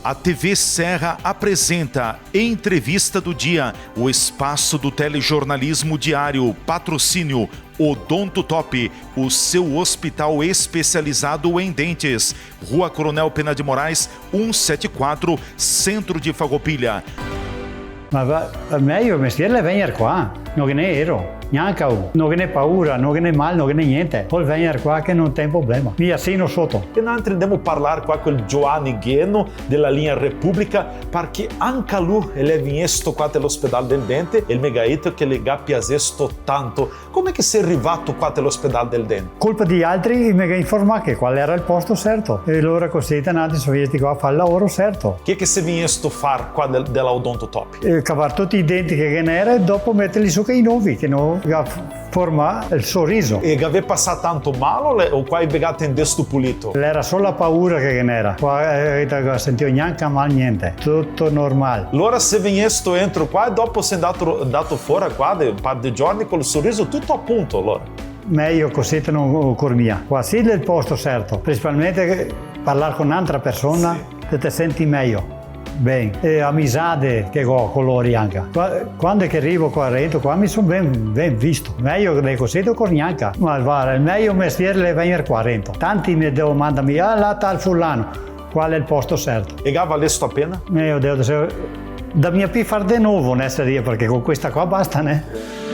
A TV Serra apresenta Entrevista do Dia, o espaço do telejornalismo diário, patrocínio Odonto Top, o seu hospital especializado em dentes. Rua Coronel Pena de Moraes, 174, Centro de Farroupilha. Ma per me io mestiere è venire qua, non che ne ero, neanche non che ne paura, non che ne male, non che ne niente. Poi venire qua che non tem problema, mi assino sotto. E noi intendiamo parlare qua con Giovanni Gheno della linea Repubblica perché anche lui è venuto qua all'ospedale del dente e il megaito che le ha piaciuto tanto. Come che sei arrivato qua all'ospedale del dente? Colpa di altri mi ha informato che qual era il posto certo e loro così nati sovietici qua a fare il lavoro certo. Che sei venuto a fare qua della Odonto Top? Cavare tutti i denti che n'era e dopo metterli su che i nuovi, che non forma il sorriso. E aveva passato tanto male o qua hai begato in desto pulito? Era solo la paura che n'era, qua non sentivo neanche male niente, tutto normale. Allora se venuto entro qua e dopo sei andato fuori qua un paio di giorni con il sorriso tutto a punto allora? Meglio così non cormia. Qua sì del posto certo, principalmente parlare con un'altra persona che ti senti meglio. Bene, e amicizia che ho con loro anche. Quando è che arrivo qua dentro, qua mi sono ben visto. Meglio che così con neanche. Ma guarda, il meglio mestiere è venire qua dentro. Tanti mi domandano, là tal fulano, qual è il posto certo? E vale sto appena? Io devo dire, da mia P far di nuovo, perché con questa qua basta, né?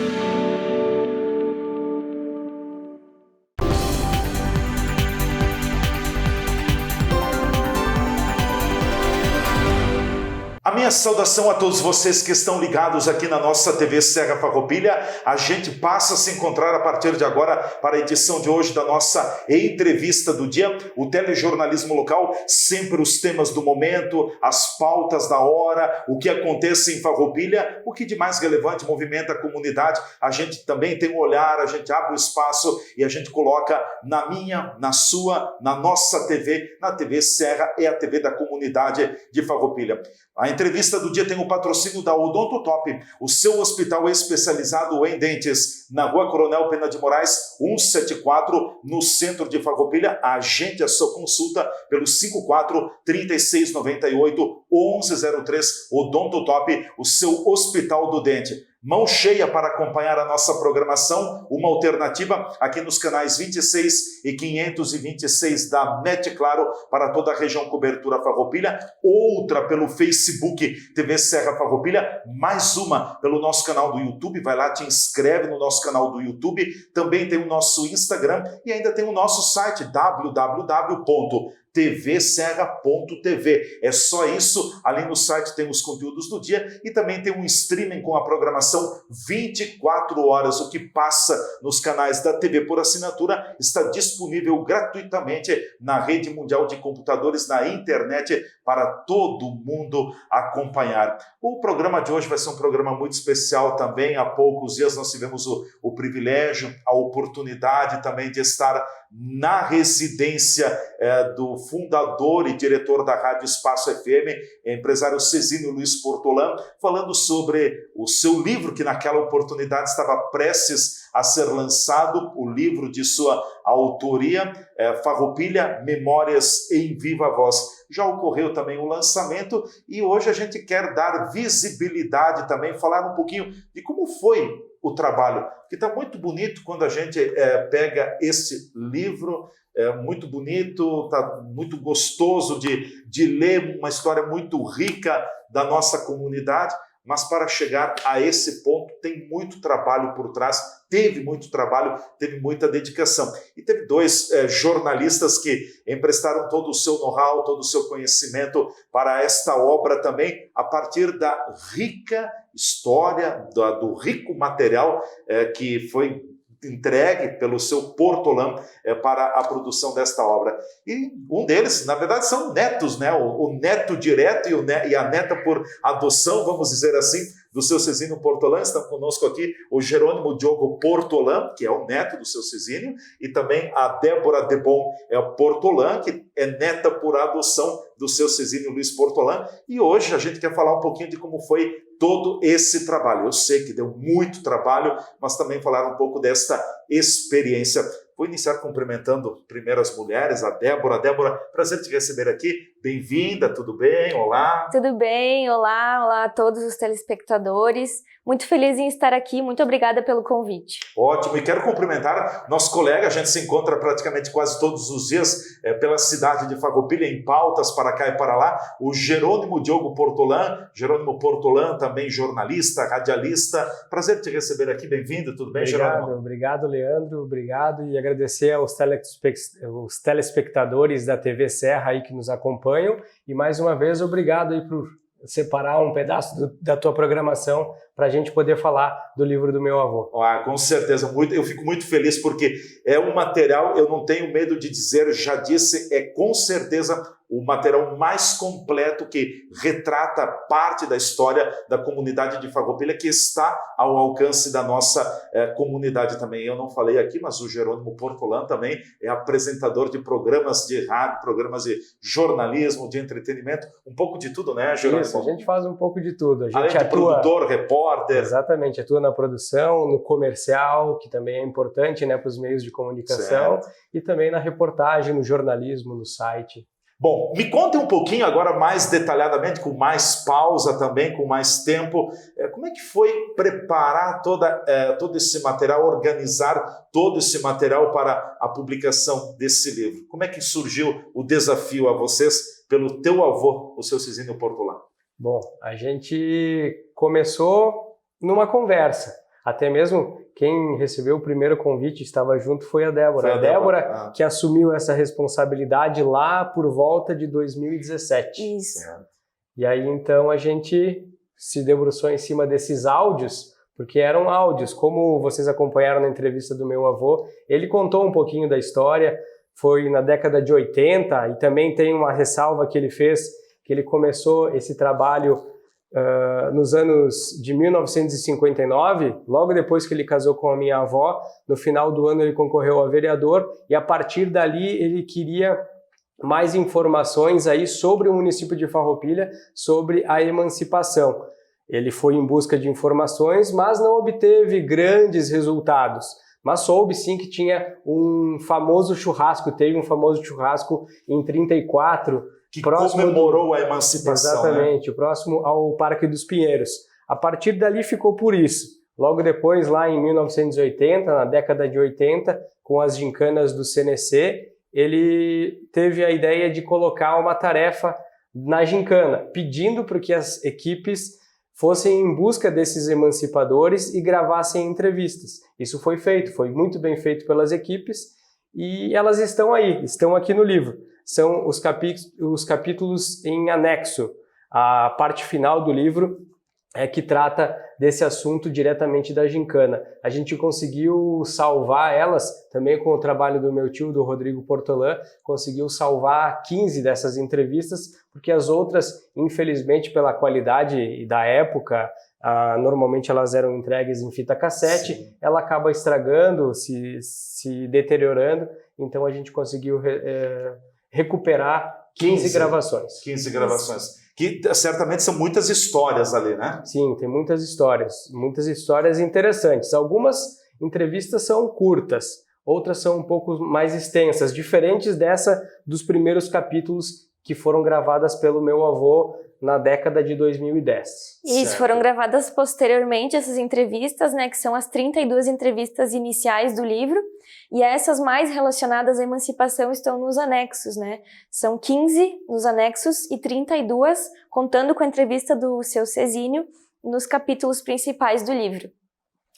A minha saudação a todos vocês que estão ligados aqui na nossa TV Serra Farroupilha. A gente passa a se encontrar a partir de agora para a edição de hoje da nossa Entrevista do Dia, o telejornalismo local, sempre os temas do momento, as pautas da hora, o que acontece em Farroupilha, o que de mais relevante movimenta a comunidade. A gente também tem um olhar, a gente abre o espaço e a gente coloca na minha, na sua, na nossa TV, na TV Serra, é a TV da comunidade de Farroupilha. A entrevista do dia tem o patrocínio da Odonto Top, o seu hospital especializado em dentes, na Rua Coronel Pena de Moraes, 174, no centro de Farroupilha. Agende a sua consulta pelo 54-3698-1103, Odonto Top, o seu hospital do dente. Mão cheia para acompanhar a nossa programação, uma alternativa aqui nos canais 26 e 526 da NET Claro para toda a região cobertura Farroupilha, outra pelo Facebook TV Serra Farroupilha, mais uma pelo nosso canal do YouTube, vai lá, te inscreve no nosso canal do YouTube, também tem o nosso Instagram e ainda tem o nosso site www.tvserra.tv. É só isso, ali no site tem os conteúdos do dia e também tem um streaming com a programação 24 horas. O que passa nos canais da TV por assinatura está disponível gratuitamente na rede mundial de computadores, na internet, para todo mundo acompanhar. O programa de hoje vai ser um programa muito especial também. Há poucos dias nós tivemos o privilégio, a oportunidade também de estar na residência do fundador e diretor da Rádio Espaço FM, empresário Cezinho Luiz Portolan, falando sobre o seu livro, que naquela oportunidade estava prestes a ser lançado, o livro de sua autoria, Farroupilha, Memórias em Viva Voz. Já ocorreu também o lançamento e hoje a gente quer dar visibilidade também, falar um pouquinho de como foi o trabalho, que está muito bonito quando a gente pega esse livro, muito bonito, está muito gostoso de ler, uma história muito rica da nossa comunidade, mas para chegar a esse ponto tem muito trabalho por trás, teve muito trabalho, teve muita dedicação. E teve dois jornalistas que emprestaram todo o seu know-how, todo o seu conhecimento para esta obra também, a partir da rica história, do rico material que foi entregue pelo seu Portolan para a produção desta obra. E um deles, na verdade, são netos, né? O neto direto e a neta por adoção, vamos dizer assim, do seu Cezinho Portolan. Estão conosco aqui o Jerônimo Diogo Portolan, que é o neto do seu Cezinho, e também a Débora Debon Portolan, que é neta por adoção do seu Cezinho Luiz Portolan. E hoje a gente quer falar um pouquinho de como foi todo esse trabalho. Eu sei que deu muito trabalho, mas também falar um pouco desta experiência. Vou iniciar cumprimentando primeiro as mulheres, a Débora. Débora, prazer te receber aqui. Bem-vinda, tudo bem? Olá. Tudo bem, olá a todos os telespectadores. Muito feliz em estar aqui, muito obrigada pelo convite. Ótimo, e quero cumprimentar nosso colega, a gente se encontra praticamente quase todos os dias pela cidade de Farroupilha, em pautas para cá e para lá, o Jerônimo Diogo Portolan. Jerônimo Portolan, também jornalista, radialista. Prazer te receber aqui, bem-vindo, tudo bem, Jerônimo? Obrigado, Leandro, obrigado, e agradecer aos telespectadores da TV Serra aí que nos acompanham, e mais uma vez obrigado aí por separar um pedaço da tua programação para a gente poder falar do livro do meu avô. Com certeza, eu fico muito feliz porque é um material, eu não tenho medo de dizer, já disse, é com certeza o material mais completo que retrata parte da história da comunidade de Farroupilha, que está ao alcance da nossa comunidade também. Eu não falei aqui, mas o Jerônimo Portolan também é apresentador de programas de rádio, programas de jornalismo, de entretenimento, um pouco de tudo, né, Jerônimo? Isso, a gente faz um pouco de tudo. A gente além de produtor, repórter. Exatamente, atua na produção, no comercial, que também é importante, né, para os meios de comunicação, certo. E também na reportagem, no jornalismo, no site. Bom, me conte um pouquinho agora mais detalhadamente, com mais pausa também, com mais tempo, como é que foi preparar todo esse material, organizar todo esse material para a publicação desse livro? Como é que surgiu o desafio a vocês pelo teu avô, o seu Cisinho Portolan? Bom, a gente começou numa conversa, até mesmo quem recebeu o primeiro convite estava junto foi a Débora. Foi a Débora que assumiu essa responsabilidade lá por volta de 2017. Isso. E aí então a gente se debruçou em cima desses áudios, porque eram áudios, como vocês acompanharam na entrevista do meu avô, ele contou um pouquinho da história, foi na década de 80, e também tem uma ressalva que ele fez, que ele começou esse trabalho nos anos de 1959, logo depois que ele casou com a minha avó. No final do ano ele concorreu a vereador, e a partir dali ele queria mais informações aí sobre o município de Farroupilha, sobre a emancipação. Ele foi em busca de informações, mas não obteve grandes resultados. Mas soube sim que tinha um famoso churrasco, teve um famoso churrasco em 34, que comemorou a emancipação. Exatamente, né? Próximo ao Parque dos Pinheiros. A partir dali ficou por isso. Logo depois, lá em 1980, na década de 80, com as gincanas do CNC, ele teve a ideia de colocar uma tarefa na gincana, pedindo para que as equipes fossem em busca desses emancipadores e gravassem entrevistas. Isso foi feito, foi muito bem feito pelas equipes, e elas estão aí, estão aqui no livro. São os capítulos em anexo. A parte final do livro é que trata desse assunto diretamente da gincana. A gente conseguiu salvar elas, também com o trabalho do meu tio, do Rodrigo Portolan, conseguiu salvar 15 dessas entrevistas, porque as outras, infelizmente, pela qualidade da época, normalmente elas eram entregues em fita cassete. Sim. Ela acaba estragando, se deteriorando, então a gente conseguiu recuperar 15 gravações. 15 gravações. Que certamente são muitas histórias ali, né? Sim, tem muitas histórias interessantes. Algumas entrevistas são curtas, outras são um pouco mais extensas, diferentes dessa dos primeiros capítulos que foram gravadas pelo meu avô na década de 2010. Isso, certo. Foram gravadas posteriormente essas entrevistas, né, que são as 32 entrevistas iniciais do livro, e essas mais relacionadas à emancipação estão nos anexos, né? São 15 nos anexos e 32, contando com a entrevista do seu Cezínio, nos capítulos principais do livro.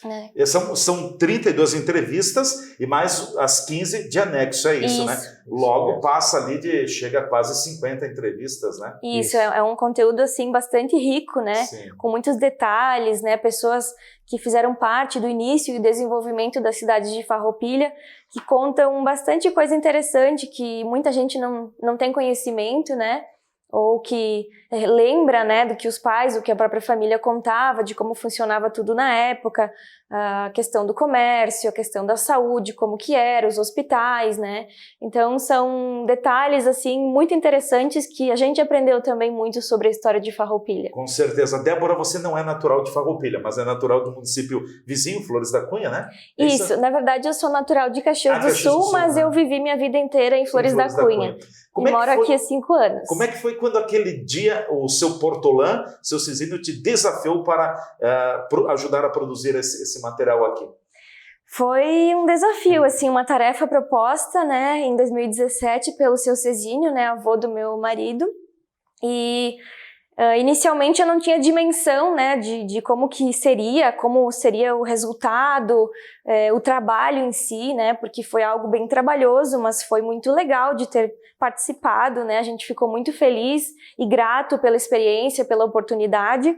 Né? São 32 entrevistas e mais as 15 de anexo, é isso, né? Logo passa ali chega a quase 50 entrevistas, né? Isso. É um conteúdo assim bastante rico, né? Sim. Com muitos detalhes, né? Pessoas que fizeram parte do início e desenvolvimento da cidade de Farroupilha, que contam bastante coisa interessante que muita gente não tem conhecimento, né? ou que lembra, né, do que os pais, do que a própria família contava, de como funcionava tudo na época, a questão do comércio, a questão da saúde, como que era, os hospitais, né? Então são detalhes assim muito interessantes que a gente aprendeu também muito sobre a história de Farroupilha. Com certeza. Débora, você não é natural de Farroupilha, mas é natural do município vizinho, Flores da Cunha, né? Isso, na verdade eu sou natural de Caxias do Sul, mas eu vivi minha vida inteira em Flores da Cunha. E moro aqui há 5 anos. Como é que foi quando aquele dia o seu Portolã, seu Cezinho, te desafiou para ajudar a produzir esse material aqui? Foi um desafio, assim, uma tarefa proposta, né, em 2017 pelo seu Cezinho, né, avô do meu marido. E inicialmente eu não tinha dimensão, né, de como seria o resultado, o trabalho em si, né, porque foi algo bem trabalhoso, mas foi muito legal de ter participado, né, a gente ficou muito feliz e grato pela experiência, pela oportunidade.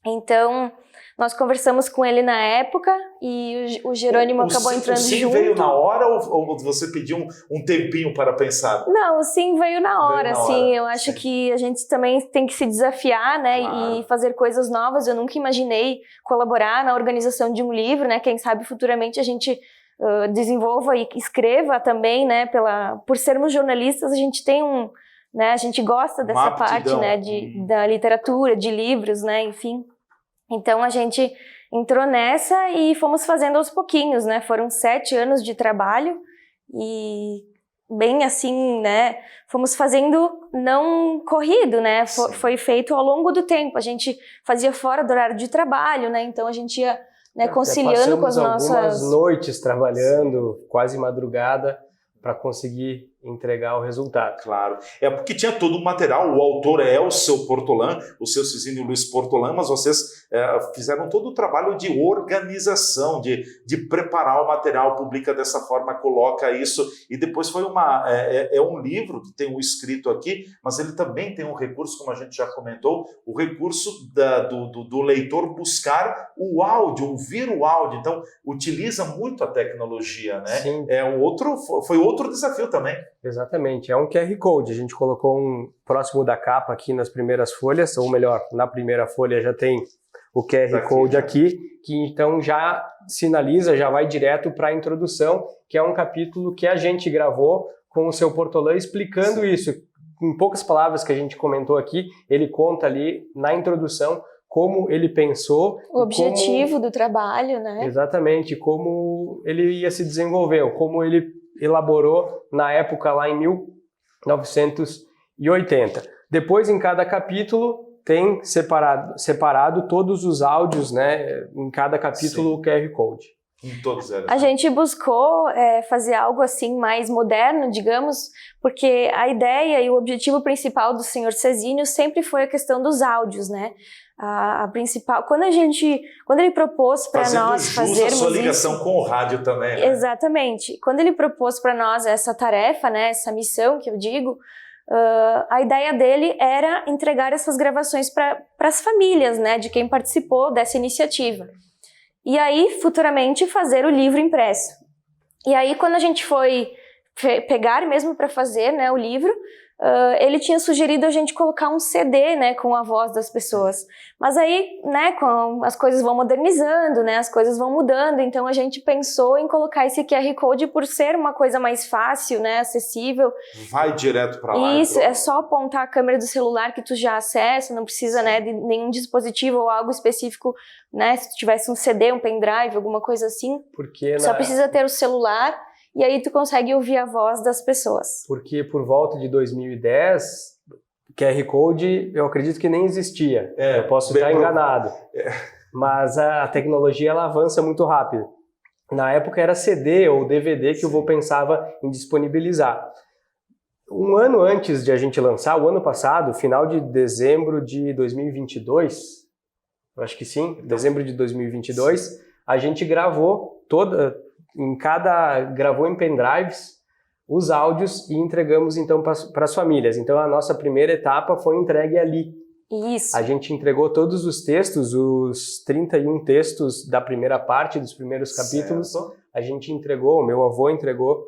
Então, nós conversamos com ele na época e o Jerônimo acabou entrando junto. O sim veio na hora ou você pediu um tempinho para pensar? Não, o sim veio na hora, sim. Eu acho que a gente também tem que se desafiar, né, e fazer coisas novas. Eu nunca imaginei colaborar na organização de um livro, né, quem sabe futuramente a gente desenvolva e escreva também, né, por sermos jornalistas, a gente tem né, a gente gosta dessa parte, né, da literatura, de livros, né, enfim. Então a gente entrou nessa e fomos fazendo aos pouquinhos, né? Foram 7 anos de trabalho e bem assim, né? Fomos fazendo não corrido, né? Foi feito ao longo do tempo. A gente fazia fora do horário de trabalho, né? Então a gente ia, né, conciliando com as nossas... algumas noites trabalhando, quase madrugada, para conseguir entregar o resultado. Claro. É porque tinha todo o material, o autor é o seu Portolã, o seu Cezinho Luiz Portolã, mas vocês fizeram todo o trabalho de organização, de preparar o material, publica dessa forma, coloca isso, e depois foi um livro que tem um escrito aqui, mas ele também tem um recurso, como a gente já comentou, o recurso do leitor buscar o áudio, ouvir o áudio, então utiliza muito a tecnologia, né? Sim. Foi outro desafio também. Exatamente, é um QR Code, a gente colocou um próximo da capa aqui nas primeiras folhas, ou melhor, na primeira folha já tem o QR Code aqui, que então já sinaliza, já vai direto para a introdução, que é um capítulo que a gente gravou com o seu Portolã explicando isso. Em poucas palavras que a gente comentou aqui, ele conta ali na introdução como ele pensou. O objetivo do trabalho, né? Exatamente, como ele ia se desenvolver, como ele elaborou na época lá em 1980. Depois, em cada capítulo, tem separado todos os áudios, né? Em cada capítulo, o QR Code. Em todos eles. A gente buscou fazer algo assim mais moderno, digamos, porque a ideia e o objetivo principal do Sr. Cezinho sempre foi a questão dos áudios, né? A principal, quando ele propôs para nós fazermos a sua ligação isso, com o rádio também, né? Exatamente. Quando ele propôs para nós essa tarefa, né, essa missão que eu digo, a ideia dele era entregar essas gravações para as famílias, né, de quem participou dessa iniciativa. E aí, futuramente, fazer o livro impresso. E aí, quando a gente foi pegar mesmo para fazer, né, o livro, ele tinha sugerido a gente colocar um CD, né, com a voz das pessoas. Mas aí, né, as coisas vão modernizando, né, as coisas vão mudando, então a gente pensou em colocar esse QR Code por ser uma coisa mais fácil, né, acessível. Vai direto para lá. Isso, é só apontar a câmera do celular que tu já acessa, não precisa, né, de nenhum dispositivo ou algo específico, né, se tu tivesse um CD, um pendrive, alguma coisa assim. Porque só precisa ter o celular. E aí tu consegue ouvir a voz das pessoas. Porque por volta de 2010, QR Code eu acredito que nem existia. Eu posso estar enganado. Mas a tecnologia ela avança muito rápido. Na época era CD ou DVD que o vô pensava em disponibilizar. Um ano antes de a gente lançar, o ano passado, final de dezembro de 2022, eu acho que sim, dezembro de 2022, a gente gravou gravou em pendrives os áudios e entregamos então para as famílias. Então a nossa primeira etapa foi entregue ali. Isso. A gente entregou todos os textos, os 31 textos da primeira parte, dos primeiros capítulos. Certo. A gente entregou, o meu avô entregou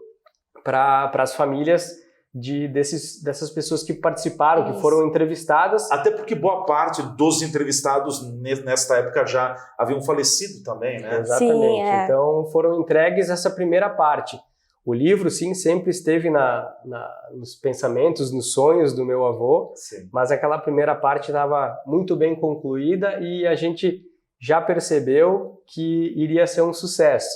para as famílias dessas pessoas que participaram, que foram entrevistadas. Até porque boa parte dos entrevistados nesta época já haviam falecido também, né? Exatamente. Sim, é. Então foram entregues essa primeira parte. O livro, sim, sempre esteve nos pensamentos, nos sonhos do meu avô, Sim. mas aquela primeira parte estava muito bem concluída e a gente já percebeu que iria ser um sucesso.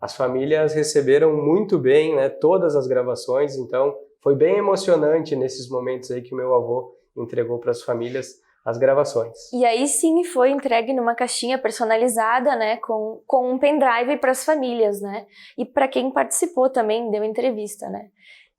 As famílias receberam muito bem, né, todas as gravações, então foi bem emocionante nesses momentos aí que o meu avô entregou para as famílias as gravações. E aí sim foi entregue numa caixinha personalizada, né, com um pendrive para as famílias, né, e para quem participou também, deu entrevista, né,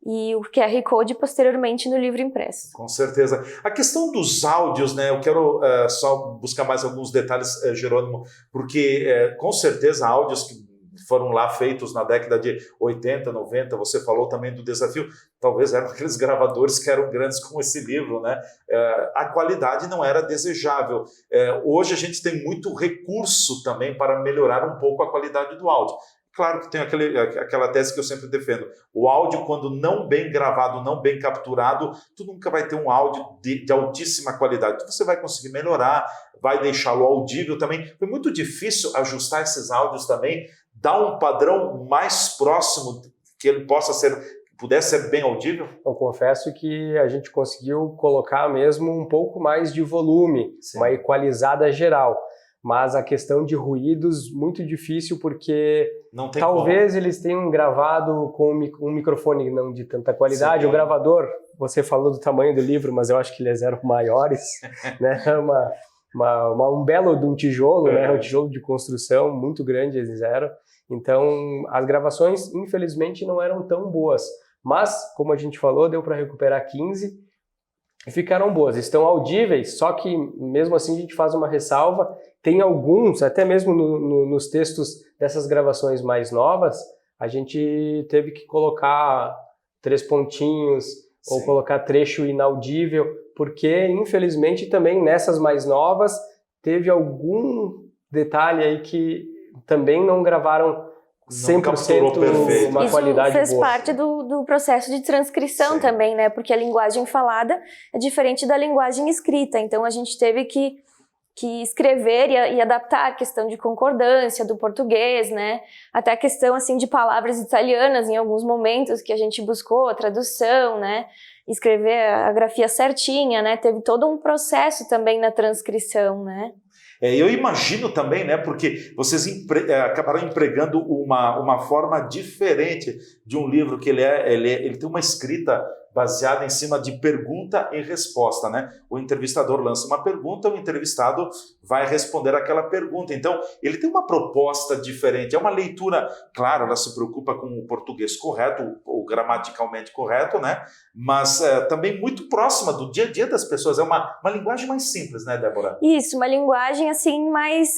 e o QR Code posteriormente no livro impresso. Com certeza. A questão dos áudios, né, eu quero só buscar mais alguns detalhes, Jerônimo, porque com certeza áudios que foram lá feitos na década de 80, 90, você falou também do desafio, talvez eram aqueles gravadores que eram grandes como esse livro, né? A qualidade não era desejável. Hoje a gente tem muito recurso também para melhorar um pouco a qualidade do áudio. Claro que tem aquela tese que eu sempre defendo. O áudio, quando não bem gravado, não bem capturado, tu nunca vai ter um áudio de altíssima qualidade. Você vai conseguir melhorar, vai deixá-lo audível também. Foi muito difícil ajustar esses áudios também, dar um padrão mais próximo que ele pudesse ser bem audível? Eu confesso que a gente conseguiu colocar mesmo um pouco mais de volume, Sim. uma equalizada geral. Mas a questão de ruídos, muito difícil, porque não tem talvez eles tenham gravado com um microfone não de tanta qualidade. Sim. O gravador, você falou do tamanho do livro, mas eu acho que eles eram maiores, né? Um belo de um tijolo, né? Um tijolo de construção muito grande eles eram. Então, as gravações, infelizmente, não eram tão boas. Mas, como a gente falou, deu para recuperar 15 e ficaram boas. Estão audíveis, só que, mesmo assim, a gente faz uma ressalva. Tem alguns, até mesmo nos textos dessas gravações mais novas, a gente teve que colocar 3 pontinhos, sim, ou colocar trecho inaudível, porque, infelizmente, também nessas mais novas, teve algum detalhe aí que também não gravaram 100% uma qualidade boa. Isso fez parte do processo de transcrição, sim, também, né? Porque a linguagem falada é diferente da linguagem escrita, então a gente teve que escrever e adaptar a questão de concordância do português, né? Até a questão, assim, de palavras italianas em alguns momentos que a gente buscou a tradução, né? Escrever a grafia certinha, né? Teve todo um processo também na transcrição, né? Eu imagino também, né, porque vocês acabaram empregando uma forma diferente de um livro que ele tem uma escrita baseada em cima de pergunta e resposta, né? O entrevistador lança uma pergunta, o entrevistado vai responder aquela pergunta. Então, ele tem uma proposta diferente, é uma leitura, claro, ela se preocupa com o português correto, ou gramaticalmente correto, né? Mas também muito próxima do dia a dia das pessoas, é uma linguagem mais simples, né, Débora? Isso, uma linguagem assim mais...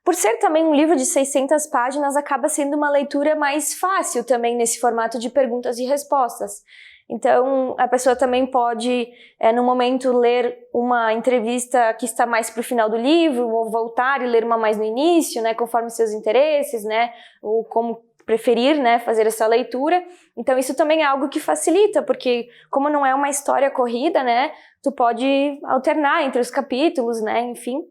Por ser também um livro de 600 páginas, acaba sendo uma leitura mais fácil também nesse formato de perguntas e respostas. Então, a pessoa também pode, no momento, ler uma entrevista que está mais para o final do livro, ou voltar e ler uma mais no início, né, conforme seus interesses, né, ou como preferir, né, fazer essa leitura. Então, isso também é algo que facilita, porque como não é uma história corrida, né, tu pode alternar entre os capítulos, né, enfim.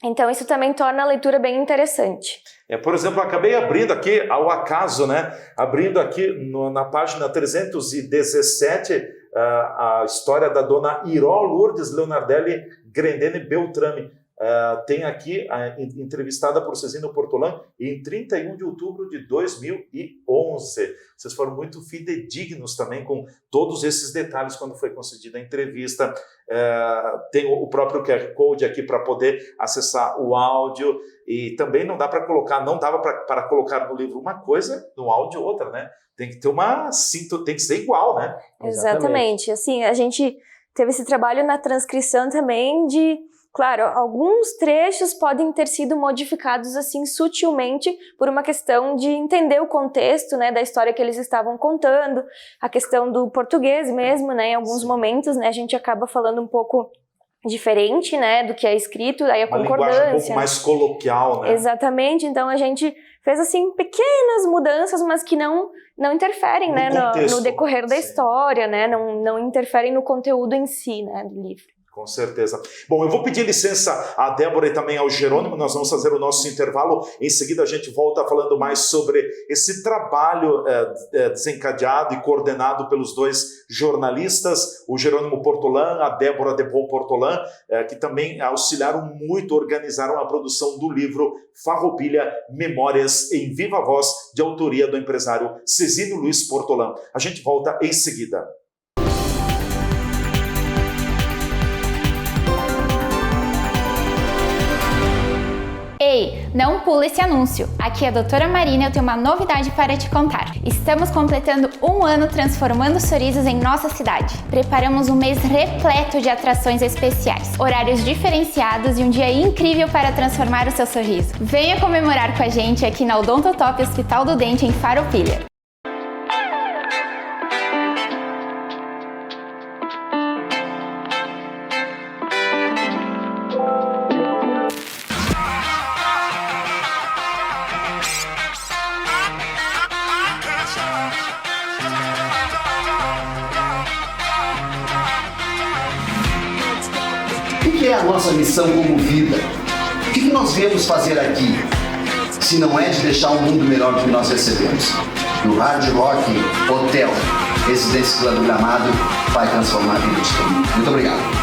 Então, isso também torna a leitura bem interessante. Por exemplo, eu acabei abrindo aqui, ao acaso, né? Abrindo aqui na página 317, a história da dona Iró Lourdes Leonardelli Grendene Beltrame. Tem aqui a entrevistada por Cezino Portolan em 31 de outubro de 2011. Vocês foram muito fidedignos também com todos esses detalhes quando foi concedida a entrevista. Tem o próprio QR Code aqui para poder acessar o áudio e também não dava para colocar no livro uma coisa, no áudio outra, né? Tem que ter tem que ser igual, né? Exatamente. Assim, a gente teve esse trabalho na transcrição também de... Claro, alguns trechos podem ter sido modificados assim sutilmente por uma questão de entender o contexto, né, da história que eles estavam contando, a questão do português mesmo, né, em alguns momentos, né, a gente acaba falando um pouco diferente, né, do que é escrito, aí a Uma concordância. linguagem um pouco mais coloquial, né? Exatamente, então a gente fez assim pequenas mudanças, mas que não interferem, No né, contexto, no decorrer da sim. história, né, não interferem no conteúdo em si, né, do livro. Com certeza. Bom, eu vou pedir licença à Débora e também ao Jerônimo, nós vamos fazer o nosso intervalo, em seguida a gente volta falando mais sobre esse trabalho desencadeado e coordenado pelos dois jornalistas, o Jerônimo Portolan, a Débora Debon Portolan, que também auxiliaram muito, organizaram a produção do livro Farroupilha, Memórias em Viva Voz, de autoria do empresário Cezino Luiz Portolan. A gente volta em seguida. Ei, não pula esse anúncio! Aqui é a doutora Marina e eu tenho uma novidade para te contar. Estamos completando 1 ano transformando sorrisos em nossa cidade. Preparamos um mês repleto de atrações especiais, horários diferenciados e um dia incrível para transformar o seu sorriso. Venha comemorar com a gente aqui na Odontotop Hospital do Dente em Farroupilha. O que é a nossa missão como vida? O que nós viemos fazer aqui? Se não é de deixar um mundo melhor do que nós recebemos. No Hard Rock Hotel, Residência Vila do Gramado, vai transformar a vida de todo mundo. Muito obrigado.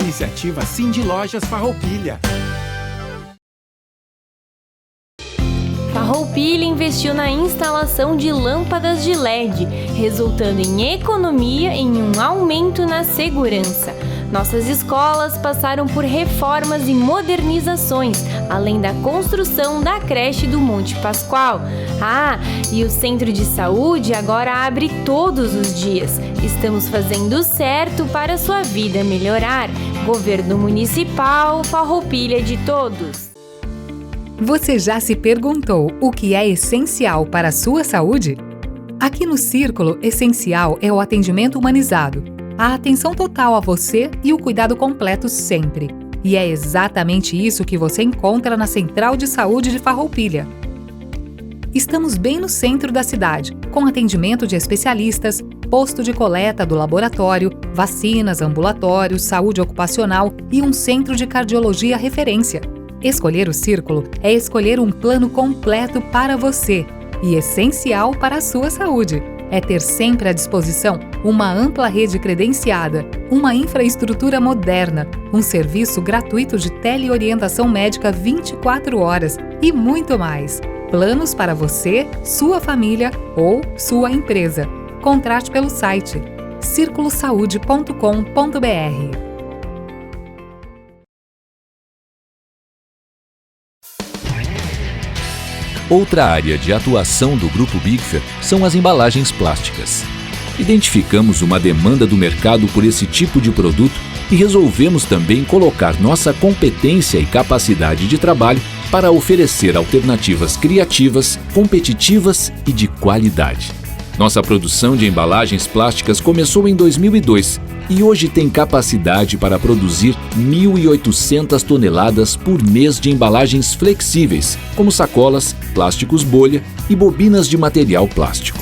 Iniciativa Cindy Lojas Farroupilha. Farroupilha investiu na instalação de lâmpadas de LED, resultando em economia e em um aumento na segurança. Nossas escolas passaram por reformas e modernizações, além da construção da creche do Monte Pascoal. E o centro de saúde agora abre todos os dias. Estamos fazendo certo para sua vida melhorar. Governo Municipal, Farroupilha de todos. Você já se perguntou o que é essencial para a sua saúde? Aqui no Círculo, essencial é o atendimento humanizado, a atenção total a você e o cuidado completo sempre. E é exatamente isso que você encontra na Central de Saúde de Farroupilha. Estamos bem no centro da cidade, com atendimento de especialistas, posto de coleta do laboratório, vacinas, ambulatórios, saúde ocupacional e um centro de cardiologia referência. Escolher o Círculo é escolher um plano completo para você e essencial para a sua saúde. É ter sempre à disposição uma ampla rede credenciada, uma infraestrutura moderna, um serviço gratuito de teleorientação médica 24 horas e muito mais. Planos para você, sua família ou sua empresa. Contrate pelo site circulosaude.com.br. Outra área de atuação do Grupo Bigfer são as embalagens plásticas. Identificamos uma demanda do mercado por esse tipo de produto e resolvemos também colocar nossa competência e capacidade de trabalho para oferecer alternativas criativas, competitivas e de qualidade. Nossa produção de embalagens plásticas começou em 2002 e hoje tem capacidade para produzir 1.800 toneladas por mês de embalagens flexíveis, como sacolas, plásticos bolha e bobinas de material plástico.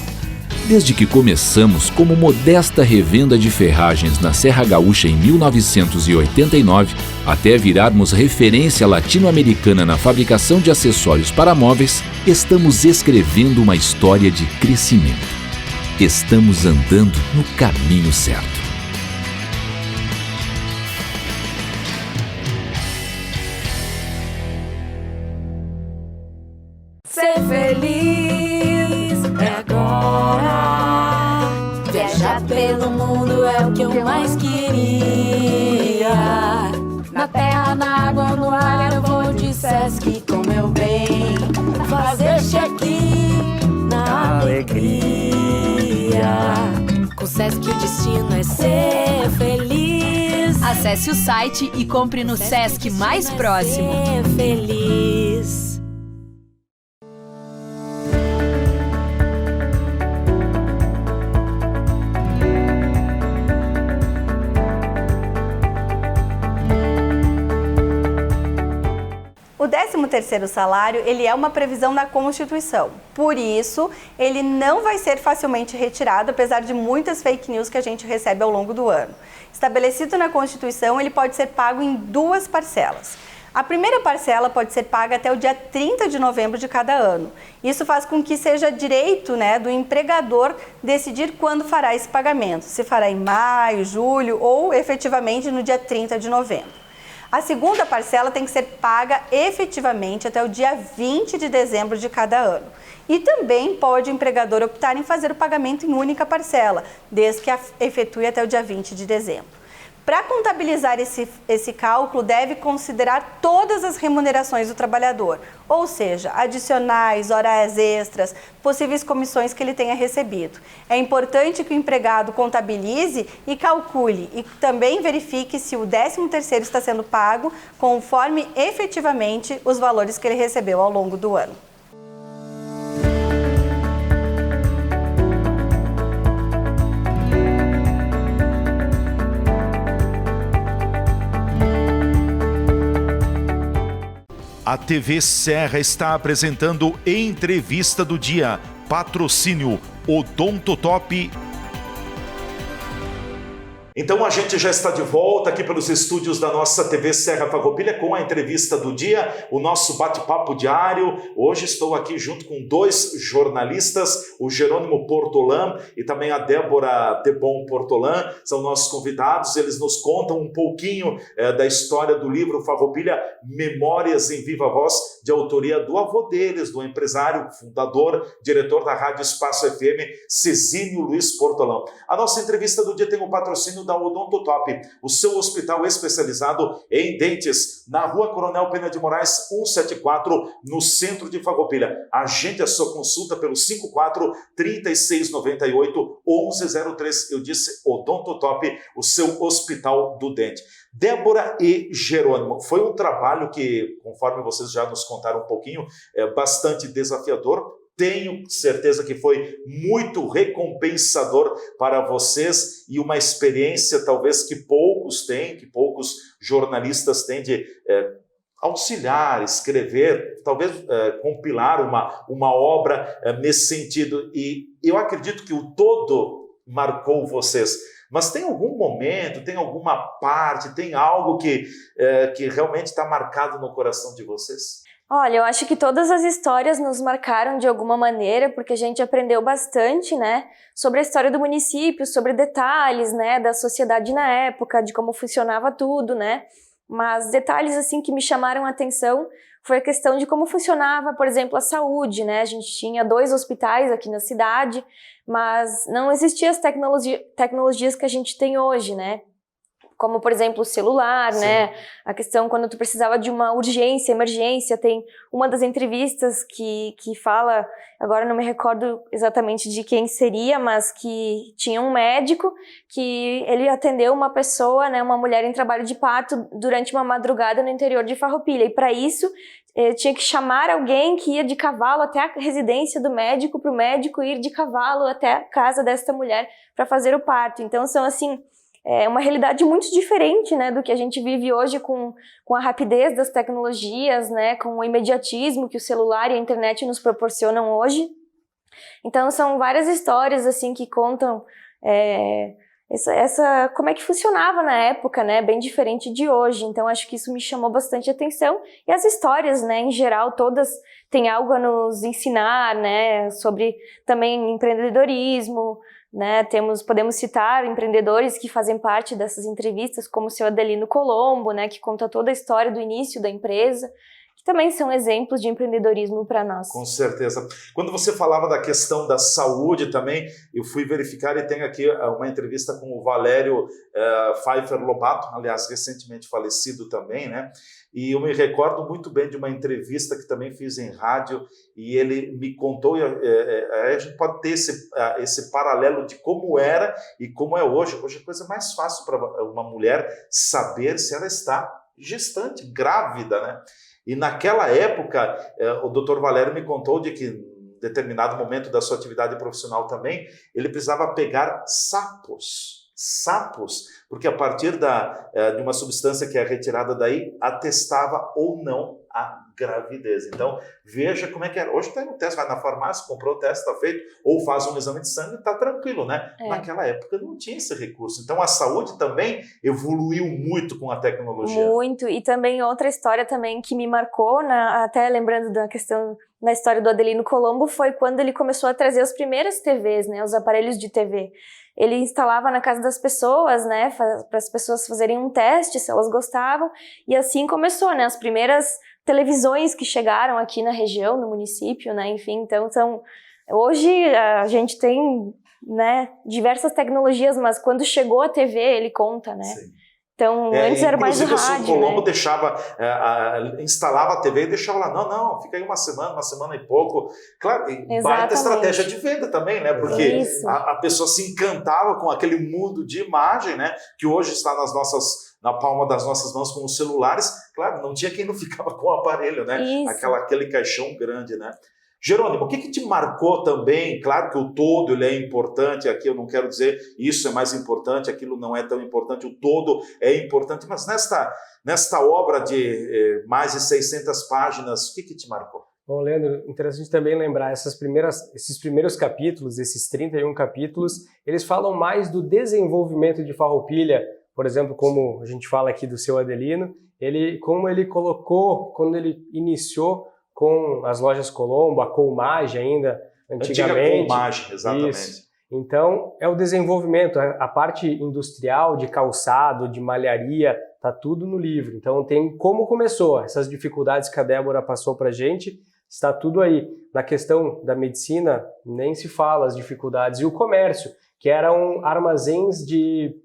Desde que começamos como modesta revenda de ferragens na Serra Gaúcha em 1989, até virarmos referência latino-americana na fabricação de acessórios para móveis, estamos escrevendo uma história de crescimento. Estamos andando no caminho certo. Ser feliz é agora. Viajar pelo mundo é o que eu mais queria. Na terra, na água, no ar, eu vou de Sesc com meu bem. Fazer check-in na alegria. Com Sesc o destino é ser feliz. Acesse o site e compre no Sesc mais próximo. Ser feliz. O 13º salário, ele é uma previsão da Constituição. Por isso, ele não vai ser facilmente retirado, apesar de muitas fake news que a gente recebe ao longo do ano. Estabelecido na Constituição, ele pode ser pago em 2 parcelas. A primeira parcela pode ser paga até o dia 30 de novembro de cada ano. Isso faz com que seja direito, do empregador decidir quando fará esse pagamento, se fará em maio, julho ou efetivamente no dia 30 de novembro. A segunda parcela tem que ser paga efetivamente até o dia 20 de dezembro de cada ano. E também pode o empregador optar em fazer o pagamento em única parcela, desde que a efetue até o dia 20 de dezembro. Para contabilizar esse cálculo, deve considerar todas as remunerações do trabalhador, ou seja, adicionais, horas extras, possíveis comissões que ele tenha recebido. É importante que o empregado contabilize e calcule e também verifique se o 13º está sendo pago conforme efetivamente os valores que ele recebeu ao longo do ano. A TV Serra está apresentando Entrevista do Dia. Patrocínio Odontotop. Então a gente já está de volta aqui pelos estúdios da nossa TV Serra Farroupilha com a entrevista do dia, o nosso bate-papo diário. Hoje estou aqui junto com 2 jornalistas, o Jerônimo Portolan e também a Débora Debon Portolan, são nossos convidados. Eles nos contam um pouquinho da história do livro Farroupilha Memórias em Viva Voz, de autoria do avô deles, do empresário, fundador, diretor da Rádio Espaço FM, Cezínio Luiz Portolan. A nossa entrevista do dia tem o patrocínio da Odontotop, o seu hospital especializado em dentes, na Rua Coronel Pena de Moraes, 174, no centro de Farroupilha. Agende a sua consulta pelo 54-3698-1103. Eu disse Odontotop, o seu hospital do dente. Débora e Jerônimo, foi um trabalho que, conforme vocês já nos contaram um pouquinho, é bastante desafiador. Tenho certeza que foi muito recompensador para vocês e uma experiência talvez que poucos têm, que poucos jornalistas têm de auxiliar, escrever, talvez compilar uma obra nesse sentido. E eu acredito que o todo marcou vocês. Mas tem algum momento, tem alguma parte, tem algo que realmente está marcado no coração de vocês? Olha, eu acho que todas as histórias nos marcaram de alguma maneira, porque a gente aprendeu bastante, sobre a história do município, sobre detalhes, da sociedade na época, de como funcionava tudo, Mas detalhes, assim, que me chamaram a atenção foi a questão de como funcionava, por exemplo, a saúde, A gente tinha 2 hospitais aqui na cidade, mas não existiam as tecnologias que a gente tem hoje, Como, por exemplo, o celular, A questão quando tu precisava de uma urgência, emergência. Tem uma das entrevistas que fala, agora não me recordo exatamente de quem seria, mas que tinha um médico que ele atendeu uma pessoa, uma mulher em trabalho de parto durante uma madrugada no interior de Farroupilha. E para isso, tinha que chamar alguém que ia de cavalo até a residência do médico, para o médico ir de cavalo até a casa desta mulher para fazer o parto. Então, são assim, uma realidade muito diferente, né, do que a gente vive hoje com a rapidez das tecnologias, né, com o imediatismo que o celular e a internet nos proporcionam hoje. Então, são várias histórias assim que contam como é que funcionava na época, né, bem diferente de hoje. Então, acho que isso me chamou bastante atenção. E as histórias, né, em geral, todas têm algo a nos ensinar, né, sobre também empreendedorismo, né, podemos citar empreendedores que fazem parte dessas entrevistas, como o seu Adelino Colombo, né, que conta toda a história do início da empresa, que também são exemplos de empreendedorismo para nós. Com certeza. Quando você falava da questão da saúde também, eu fui verificar e tenho aqui uma entrevista com o Valério Pfeiffer Lobato, aliás, recentemente falecido também, né? E eu me recordo muito bem de uma entrevista que também fiz em rádio, e ele me contou, a gente pode ter esse paralelo de como era e como é hoje. Hoje é a coisa mais fácil para uma mulher saber se ela está gestante, grávida, né? E naquela época, o Dr. Valério me contou de que em determinado momento da sua atividade profissional também, ele precisava pegar sapos, porque a partir de uma substância que é retirada daí, atestava ou não a gravidez. Então, veja como é que era. Hoje tem um teste, vai na farmácia, comprou o teste, está feito, ou faz um exame de sangue e está tranquilo, né? Naquela época não tinha esse recurso. Então, a saúde também evoluiu muito com a tecnologia. Muito, e também outra história também que me marcou, até lembrando da questão na história do Adelino Colombo, foi quando ele começou a trazer as primeiras TVs, né? Os aparelhos de TV. Ele instalava na casa das pessoas, né, para as pessoas fazerem um teste, se elas gostavam, e assim começou, né, as primeiras televisões que chegaram aqui na região, no município, né, enfim, então hoje a gente tem, né, diversas tecnologias, mas quando chegou a TV, ele conta, né. Sim. Então, antes era mais o rádio, o Colombo, né? deixava, instalava a TV e deixava lá, não, fica aí uma semana e pouco. Claro, baita estratégia de venda também, né? Porque a pessoa se encantava com aquele mundo de imagem, né? Que hoje está na palma das nossas mãos com os celulares. Claro, não tinha quem não ficava com o aparelho, né? Aquele caixão grande, né? Jerônimo, o que te marcou também? Claro que o todo ele é importante, aqui eu não quero dizer isso é mais importante, aquilo não é tão importante, o todo é importante, mas nesta obra de mais de 600 páginas, o que te marcou? Bom, Leandro, interessante também lembrar, esses primeiros capítulos, esses 31 capítulos, eles falam mais do desenvolvimento de Farroupilha, por exemplo, como a gente fala aqui do seu Adelino, como ele colocou, quando ele iniciou com as lojas Colombo, a Colmage ainda, antigamente. Antiga Colmage, exatamente. Isso. Então, é o desenvolvimento, a parte industrial, de calçado, de malharia, tá tudo no livro. Então, tem como começou, essas dificuldades que a Débora passou pra gente, está tudo aí. Na questão da medicina, nem se fala as dificuldades. E o comércio, que eram armazéns de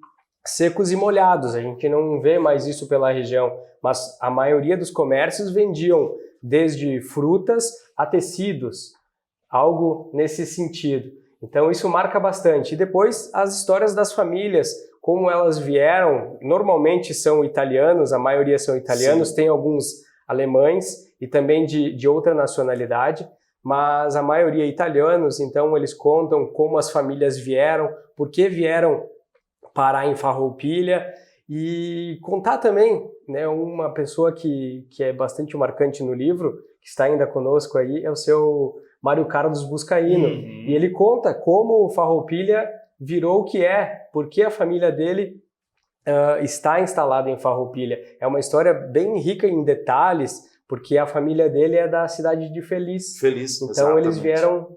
secos e molhados, a gente não vê mais isso pela região, mas a maioria dos comércios vendiam desde frutas a tecidos, algo nesse sentido. Então isso marca bastante. E depois as histórias das famílias, como elas vieram, normalmente são italianos, a maioria são italianos, Sim. Tem alguns alemães e também de outra nacionalidade, mas a maioria italianos, então eles contam como as famílias vieram, por que vieram parar em Farroupilha, e contar também, né, uma pessoa que é bastante marcante no livro, que está ainda conosco aí, é o seu Mário Carlos Buscaíno. E ele conta como Farroupilha virou o que é, porque a família dele está instalada em Farroupilha. É uma história bem rica em detalhes, porque a família dele é da cidade de Feliz. Feliz, então exatamente. Eles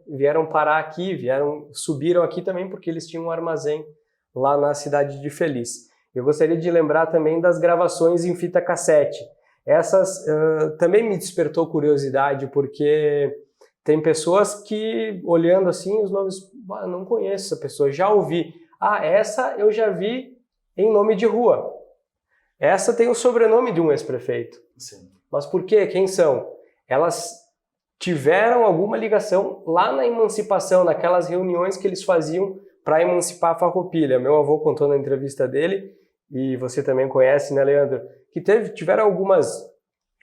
vieram parar aqui, subiram aqui também porque eles tinham um armazém lá na cidade de Feliz. Eu gostaria de lembrar também das gravações em fita cassete. Essas também me despertou curiosidade, porque tem pessoas que, olhando assim, os nomes, não conheço essa pessoa, já ouvi. Essa eu já vi em nome de rua. Essa tem o sobrenome de um ex-prefeito. Sim. Mas por quê? Quem são? Elas tiveram alguma ligação lá na emancipação, naquelas reuniões que eles faziam para emancipar a Farroupilha. Meu avô contou na entrevista dele, e você também conhece, né, Leandro? Que tiveram algumas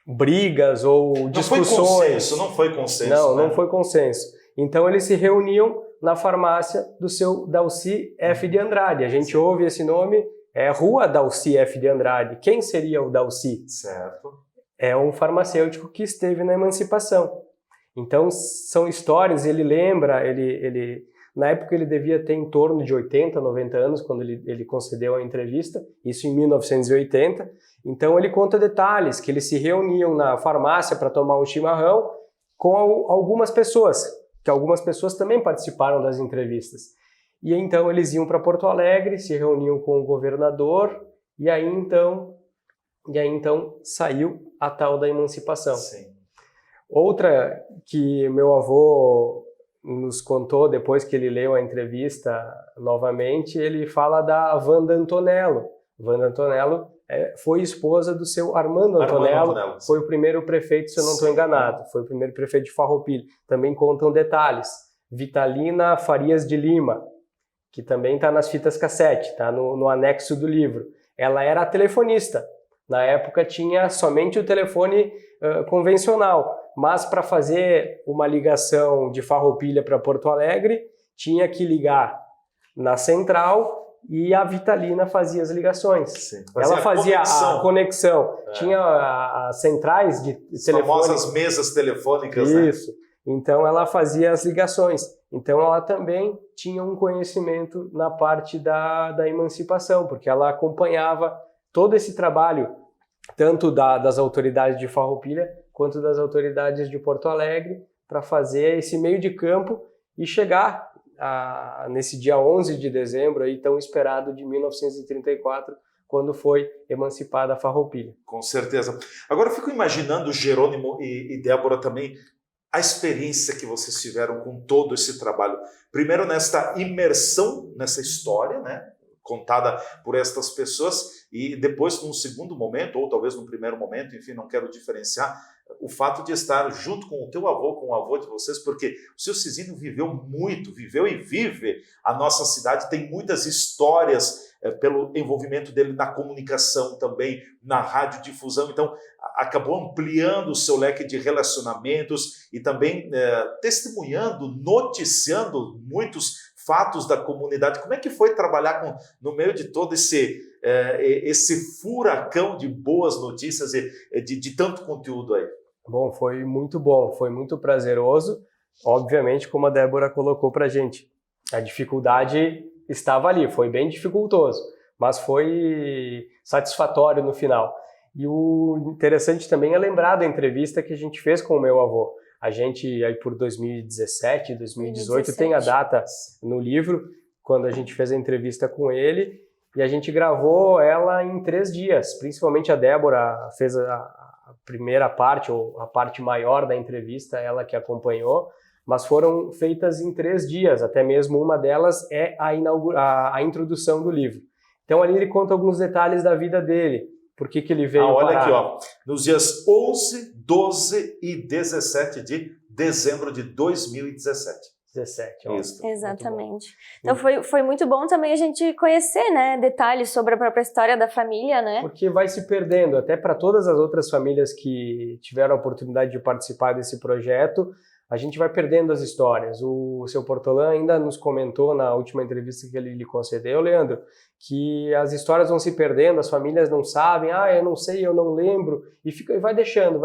brigas ou discussões. Não foi consenso. Não foi consenso. Então eles se reuniam na farmácia do seu Dalcy F. de Andrade. A gente ouve esse nome, é Rua Dalcy F. de Andrade. Quem seria o Dalcy? Certo. É um farmacêutico que esteve na emancipação. Então são histórias, ele lembra, na época ele devia ter em torno de 80, 90 anos, quando ele concedeu a entrevista, isso em 1980. Então ele conta detalhes, que eles se reuniam na farmácia para tomar um chimarrão com algumas pessoas, que algumas pessoas também participaram das entrevistas. E então eles iam para Porto Alegre, se reuniam com o governador, e aí então saiu a tal da emancipação. Sim. Outra que meu avô nos contou depois que ele leu a entrevista novamente, ele fala da Wanda Antonello. Wanda Antonello foi esposa do seu Armando Antonello, foi o primeiro prefeito, se eu não estou enganado, foi o primeiro prefeito de Farroupilha. Também contam detalhes. Vitalina Farias de Lima, que também está nas fitas cassete, está no anexo do livro. Ela era telefonista. Na época tinha somente o telefone convencional, mas para fazer uma ligação de Farroupilha para Porto Alegre, tinha que ligar na central e a Vitalina fazia as ligações. Sim. Ela fazia a conexão. Tinha as centrais de telefone. Famosas mesas telefônicas, Isso. Então ela fazia as ligações. Então ela também tinha um conhecimento na parte da emancipação, porque ela acompanhava todo esse trabalho, tanto das autoridades de Farroupilha quanto das autoridades de Porto Alegre, para fazer esse meio de campo e chegar nesse dia 11 de dezembro, aí, tão esperado, de 1934, quando foi emancipada a Farroupilha. Com certeza. Agora eu fico imaginando, Jerônimo e Débora, também a experiência que vocês tiveram com todo esse trabalho. Primeiro nesta imersão nessa história, né, contada por estas pessoas, e depois num segundo momento, ou talvez num primeiro momento, enfim, não quero diferenciar, o fato de estar junto com o teu avô, com o avô de vocês, porque o seu Cizinho viveu e vive a nossa cidade, tem muitas histórias pelo envolvimento dele na comunicação também, na radiodifusão, então acabou ampliando o seu leque de relacionamentos e também testemunhando, noticiando muitos fatos da comunidade. Como é que foi trabalhar no meio de todo esse furacão de boas notícias e de tanto conteúdo aí? Bom, foi muito prazeroso. Obviamente, como a Débora colocou pra gente, a dificuldade estava ali, foi bem dificultoso, mas foi satisfatório no final. E o interessante também é lembrar da entrevista que a gente fez com o meu avô. A gente, aí por 2017, 2018, tem a data no livro, quando a gente fez a entrevista com ele, e a gente gravou ela em 3 dias. Principalmente a Débora fez a primeira parte, ou a parte maior da entrevista, ela que acompanhou, mas foram feitas em 3 dias, até mesmo uma delas é a introdução do livro. Então ali ele conta alguns detalhes da vida dele, por que ele veio olha parar. Aqui, ó, nos dias 11, 12 e 17 de dezembro de 2017. 17, ó. Isso. Exatamente. Então foi muito bom também a gente conhecer, né, detalhes sobre a própria história da família, né? Porque vai se perdendo, até para todas as outras famílias que tiveram a oportunidade de participar desse projeto, a gente vai perdendo as histórias. O seu Portolã ainda nos comentou na última entrevista que ele lhe concedeu, Leandro, que as histórias vão se perdendo, as famílias não sabem, eu não sei, eu não lembro, e vai deixando,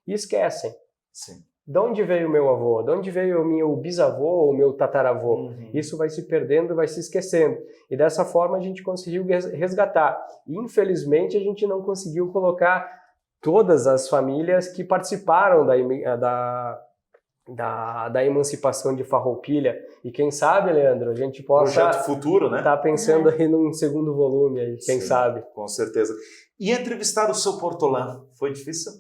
e esquecem. Sim. De onde veio o meu avô? De onde veio o meu bisavô ou o meu tataravô? Uhum. Isso vai se perdendo, vai se esquecendo. E dessa forma a gente conseguiu resgatar. E, infelizmente, a gente não conseguiu colocar todas as famílias que participaram da emancipação de Farroupilha. E quem sabe, Leandro, a gente possa projeto futuro, né? Tá pensando aí num segundo volume, aí, quem sabe. Com certeza. E entrevistar o seu Portolã, foi difícil?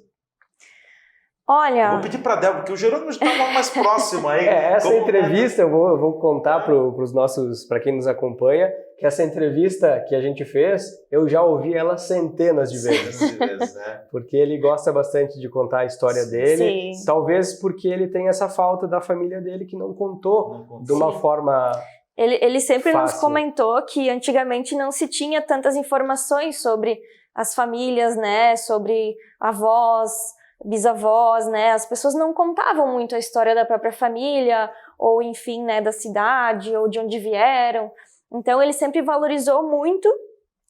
Olha... Eu vou pedir para a Débora, porque o Jerônimo já estava mais próximo aí. Essa entrevista, eu vou contar para quem nos acompanha, que essa entrevista que a gente fez, eu já ouvi ela centenas de vezes. Né? Porque ele gosta bastante de contar a história dele. Sim. Talvez porque ele tem essa falta da família dele que não contou de uma forma... Ele sempre fácil. Nos comentou que antigamente não se tinha tantas informações sobre as famílias, né, sobre avós, bisavós, né, as pessoas não contavam muito a história da própria família, ou enfim, né, da cidade, ou de onde vieram. Então ele sempre valorizou muito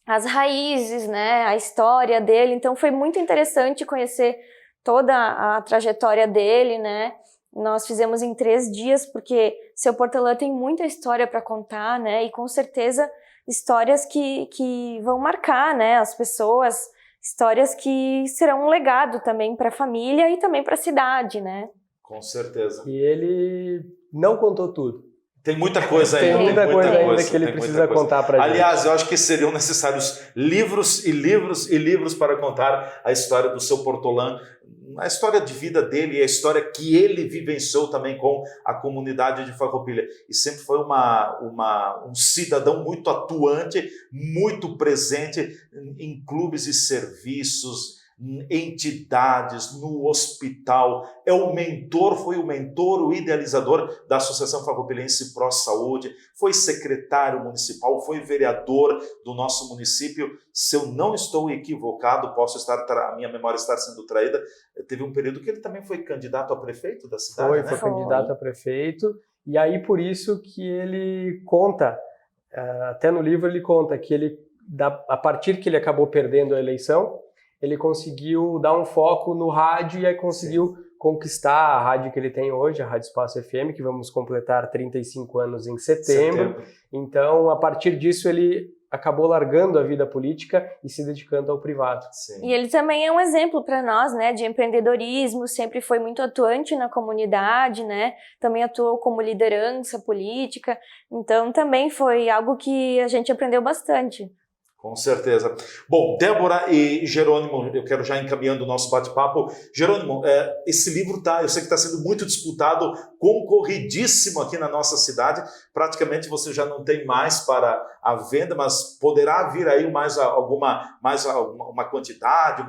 as raízes, né, a história dele. Então foi muito interessante conhecer toda a trajetória dele, né. Nós fizemos em 3 dias, porque Seu Portolã tem muita história para contar, né, e com certeza histórias que vão marcar, né, as pessoas, histórias que serão um legado também para a família e também para a cidade, né. Com certeza. E ele não contou tudo. Tem muita coisa ainda. Tem muita coisa ainda que ele precisa contar para a gente. Aliás, eu acho que seriam necessários livros e livros e livros para contar a história do Seu Portolã, a história de vida dele e a história que ele vivenciou também com a comunidade de Farroupilha. E sempre foi um cidadão muito atuante, muito presente em clubes e serviços, entidades, no hospital. Foi o mentor, o idealizador da Associação Farroupilhense Pró Saúde, foi secretário municipal, foi vereador do nosso município. Se eu não estou equivocado, a minha memória estar sendo traída, teve um período que ele também foi candidato a prefeito da cidade, Foi candidato a prefeito, e aí por isso que ele conta, até no livro ele conta que a partir que ele acabou perdendo a eleição, ele conseguiu dar um foco no rádio e aí conseguiu conquistar a rádio que ele tem hoje, a Rádio Espaço FM, que vamos completar 35 anos em setembro. Então, a partir disso, ele acabou largando a vida política e se dedicando ao privado. Sim. E ele também é um exemplo para nós, né, de empreendedorismo, sempre foi muito atuante na comunidade, né, também atuou como liderança política, então também foi algo que a gente aprendeu bastante. Com certeza. Bom, Débora e Jerônimo, eu quero já encaminhando o nosso bate-papo. Jerônimo, esse livro eu sei que está sendo muito disputado, concorridíssimo aqui na nossa cidade. Praticamente você já não tem mais para a venda, mas poderá vir aí uma quantidade,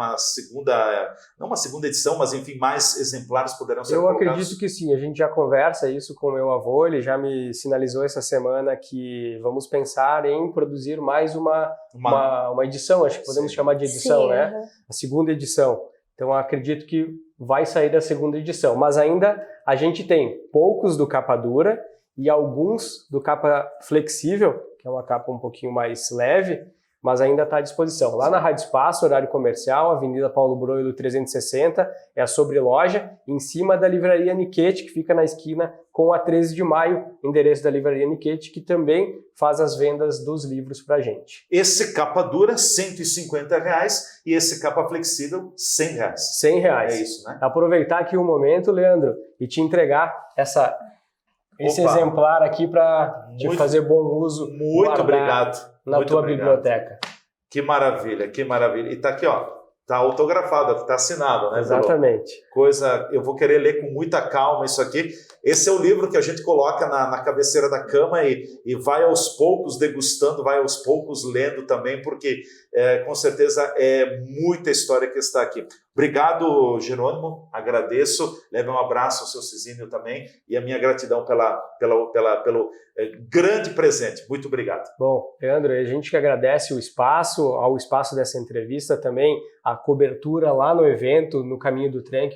não uma segunda edição, mas enfim, mais exemplares poderão ser colocados? Eu acredito que sim, a gente já conversa isso com o meu avô, ele já me sinalizou essa semana que vamos pensar em produzir mais uma edição, acho que podemos chamar de edição, né? A segunda edição. Então, acredito que vai sair da segunda edição. Mas ainda a gente tem poucos do capa dura e alguns do capa flexível, que é uma capa um pouquinho mais leve, mas ainda está à disposição. Lá na Rádio Espaço, horário comercial, Avenida Paulo Broilo 360, é a sobreloja, em cima da Livraria Niquete, que fica na esquina com a 13 de maio, endereço da Livraria Niquete, que também faz as vendas dos livros para a gente. Esse capa dura, R$150, e esse capa flexível, R$100. R$100. É isso, né? Aproveitar aqui o momento, Leandro, e te entregar esse exemplar aqui para te fazer bom uso. Muito obrigado. Na tua biblioteca. Que maravilha, que maravilha. E tá aqui, ó, tá autografado, tá assinado, né? Exatamente. Eu vou querer ler com muita calma isso aqui. Esse é o livro que a gente coloca na cabeceira da cama e vai aos poucos degustando, vai aos poucos lendo também, porque com certeza é muita história que está aqui. Obrigado, Jerônimo, agradeço. Leve um abraço ao seu Cisínio também e a minha gratidão pelo grande presente. Muito obrigado. Bom, Leandro, a gente que agradece ao espaço dessa entrevista, também a cobertura lá no evento, no Caminho do Trem,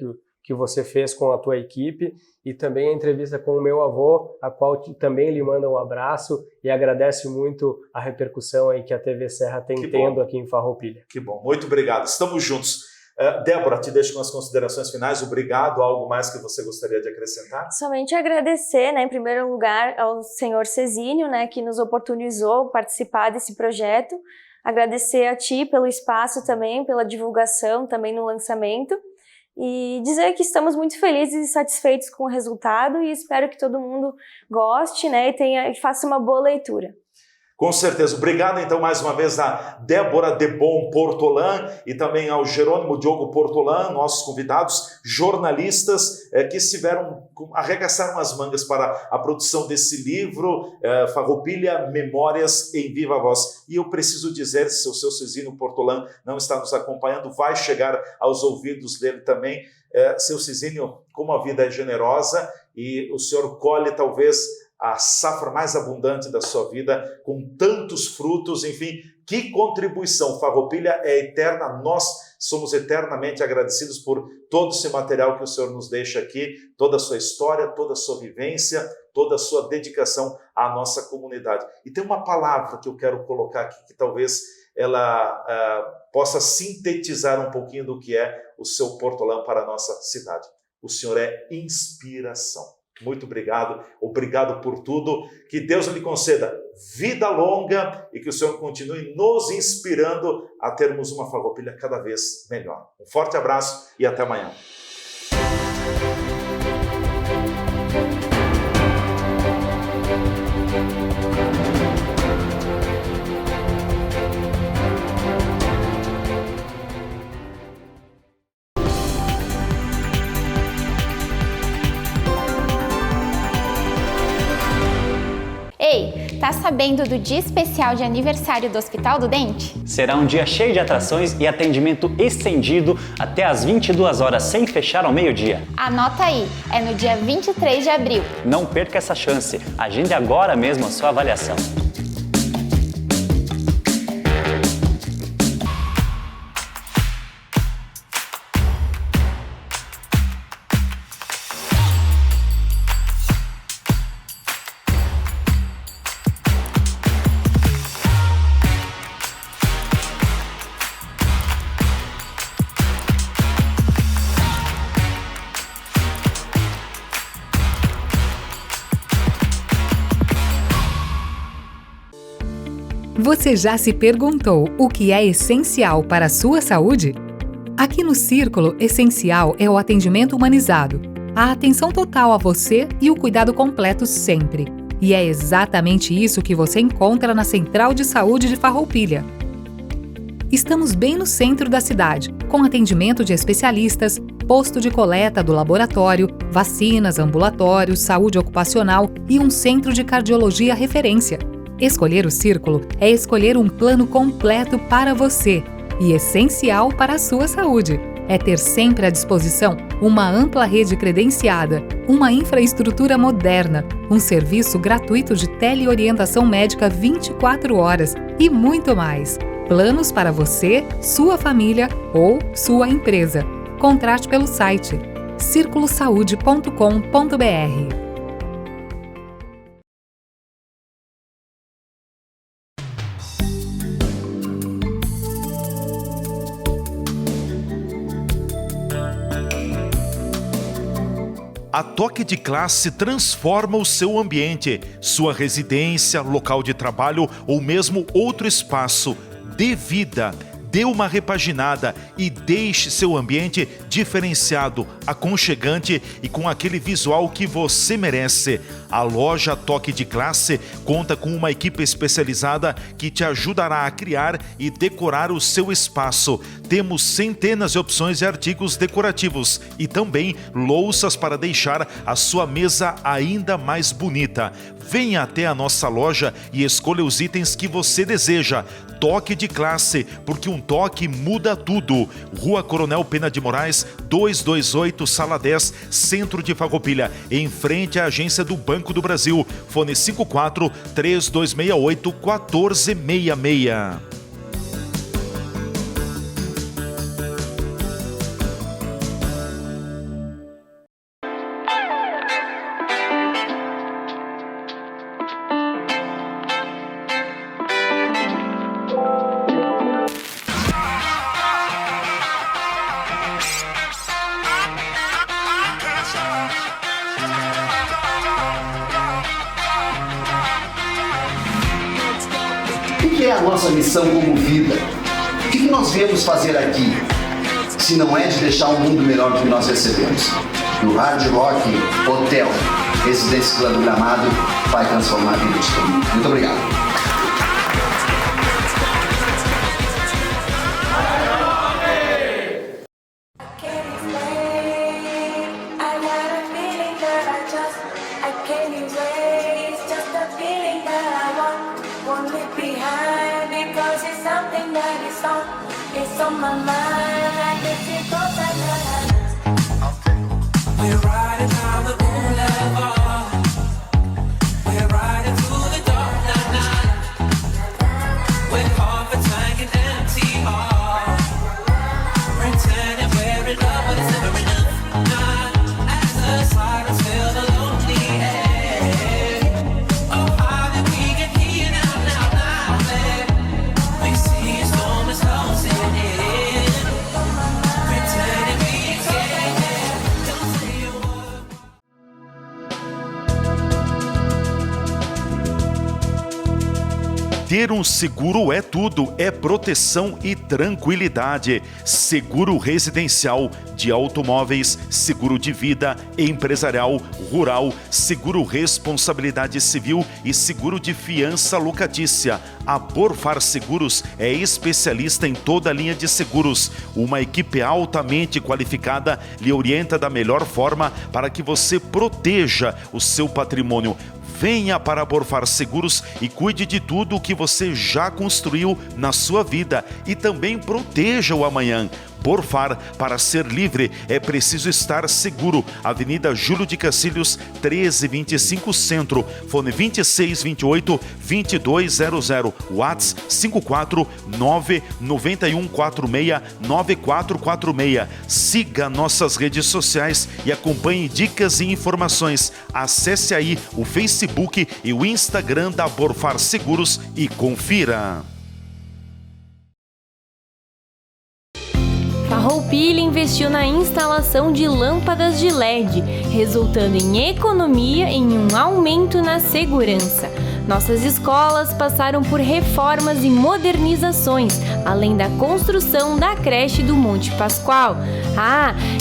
que você fez com a tua equipe, e também a entrevista com o meu avô, a qual também lhe manda um abraço e agradece muito a repercussão aí que a TV Serra tem tendo aqui em Farroupilha. Que bom, muito obrigado. Estamos juntos. Débora, te deixo com as considerações finais. Obrigado. Algo mais que você gostaria de acrescentar? Somente agradecer, né, em primeiro lugar, ao senhor Cezínio, né, que nos oportunizou participar desse projeto. Agradecer a ti pelo espaço também, pela divulgação também no lançamento. E dizer que estamos muito felizes e satisfeitos com o resultado e espero que todo mundo goste, né, e faça uma boa leitura. Com certeza. Obrigado, então, mais uma vez a Débora Debon Portolã e também ao Jerônimo Diogo Portolã, nossos convidados, jornalistas que arregaçaram as mangas para a produção desse livro, Farroupilha, Memórias em Viva Voz. E eu preciso dizer, se o seu Cisínio Portolã não está nos acompanhando, vai chegar aos ouvidos dele também. Seu Cisínio, como a vida é generosa e o senhor colhe talvez a safra mais abundante da sua vida, com tantos frutos, enfim, que contribuição. Farroupilha é eterna, nós somos eternamente agradecidos por todo esse material que o Senhor nos deixa aqui, toda a sua história, toda a sua vivência, toda a sua dedicação à nossa comunidade. E tem uma palavra que eu quero colocar aqui, que talvez ela possa sintetizar um pouquinho do que é o seu Portolã para a nossa cidade. O Senhor é inspiração. Muito obrigado, obrigado por tudo, que Deus lhe conceda vida longa e que o Senhor continue nos inspirando a termos uma Farroupilha cada vez melhor. Um forte abraço e até amanhã. Ei, tá sabendo do dia especial de aniversário do Hospital do Dente? Será um dia cheio de atrações e atendimento estendido até às 22 horas, sem fechar ao meio-dia. Anota aí, é no dia 23 de abril. Não perca essa chance. Agende agora mesmo a sua avaliação. Você já se perguntou o que é essencial para a sua saúde? Aqui no Círculo, essencial é o atendimento humanizado, a atenção total a você e o cuidado completo sempre. E é exatamente isso que você encontra na Central de Saúde de Farroupilha. Estamos bem no centro da cidade, com atendimento de especialistas, posto de coleta do laboratório, vacinas, ambulatórios, saúde ocupacional e um centro de cardiologia referência. Escolher o Círculo é escolher um plano completo para você e essencial para a sua saúde. É ter sempre à disposição uma ampla rede credenciada, uma infraestrutura moderna, um serviço gratuito de teleorientação médica 24 horas e muito mais. Planos para você, sua família ou sua empresa. Contrate pelo site circulosaude.com.br. A Toque de Classe transforma o seu ambiente, sua residência, local de trabalho ou mesmo outro espaço. Dê vida, dê uma repaginada e deixe seu ambiente diferenciado, aconchegante e com aquele visual que você merece. A loja Toque de Classe conta com uma equipe especializada que te ajudará a criar e decorar o seu espaço. Temos centenas de opções de artigos decorativos e também louças para deixar a sua mesa ainda mais bonita. Venha até a nossa loja e escolha os itens que você deseja. Toque de Classe, porque um toque muda tudo. Rua Coronel Pena de Moraes, 228, Sala 10, Centro de Farroupilha, em frente à agência do Banco do Brasil. Fone 54-3268-1466. O que é a nossa missão como vida? O que nós viemos fazer aqui? Se não é de deixar um mundo melhor do que nós recebemos. No Hard Rock Hotel, Residência Vila do Gramado, vai transformar a vida de todo mundo. Muito obrigado. It's on my mind, like this it goes like that. We're riding down the boulevard. We're Ter um seguro é tudo, é proteção e tranquilidade. Seguro residencial, de automóveis, seguro de vida, empresarial, rural, seguro responsabilidade civil e seguro de fiança locatícia. A Borfar Seguros é especialista em toda a linha de seguros. Uma equipe altamente qualificada lhe orienta da melhor forma para que você proteja o seu patrimônio. Venha para a Borfar Seguros e cuide de tudo o que você já construiu na sua vida e também proteja o amanhã. Borfar, para ser livre, é preciso estar seguro. Avenida Júlio de Cacilhos, 1325 Centro. Fone 2628-2200. WhatsApp 549-9146-9446. Siga nossas redes sociais e acompanhe dicas e informações. Acesse aí o Facebook e o Instagram da Borfar Seguros e confira. Farroupilha investiu na instalação de lâmpadas de LED, resultando em economia e em um aumento na segurança. Nossas escolas passaram por reformas e modernizações, além da construção da creche do Monte Pascoal.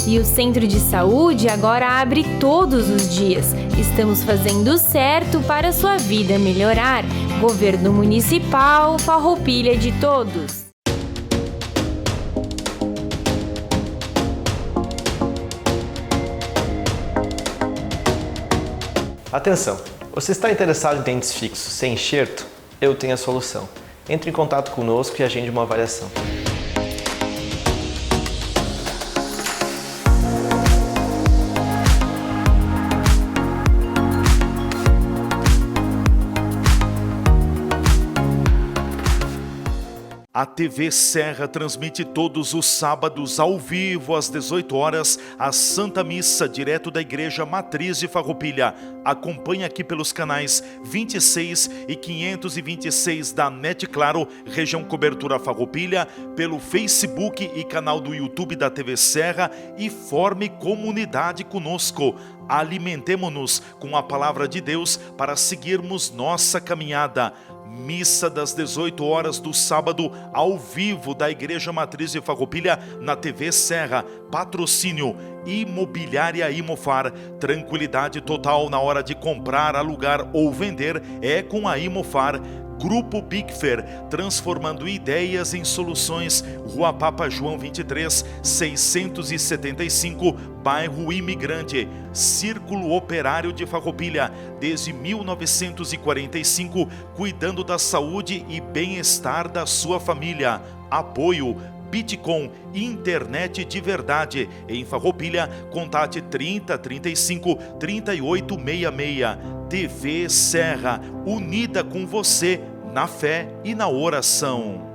E o centro de saúde agora abre todos os dias. Estamos fazendo certo para sua vida melhorar. Governo Municipal, Farroupilha de todos. Atenção! Você está interessado em dentes fixos sem enxerto? Eu tenho a solução. Entre em contato conosco e agende uma avaliação. A TV Serra transmite todos os sábados ao vivo às 18 horas a Santa Missa direto da Igreja Matriz de Farroupilha. Acompanhe aqui pelos canais 26 e 526 da NET Claro, região cobertura Farroupilha, pelo Facebook e canal do YouTube da TV Serra e forme comunidade conosco. Alimentemo-nos com a palavra de Deus para seguirmos nossa caminhada. Missa das 18 horas do sábado ao vivo da Igreja Matriz de Farroupilha na TV Serra. Patrocínio Imobiliária Imofar. Tranquilidade total na hora de comprar, alugar ou vender é com a Imofar. Grupo Bigfer, transformando ideias em soluções. Rua Papa João 23, 675, bairro Imigrante. Círculo Operário de Farroupilha, desde 1945, cuidando da saúde e bem-estar da sua família. Apoio Bitcom, internet de verdade. Em Farroupilha, contate 30 35 38 66. TV Serra, unida com você na fé e na oração.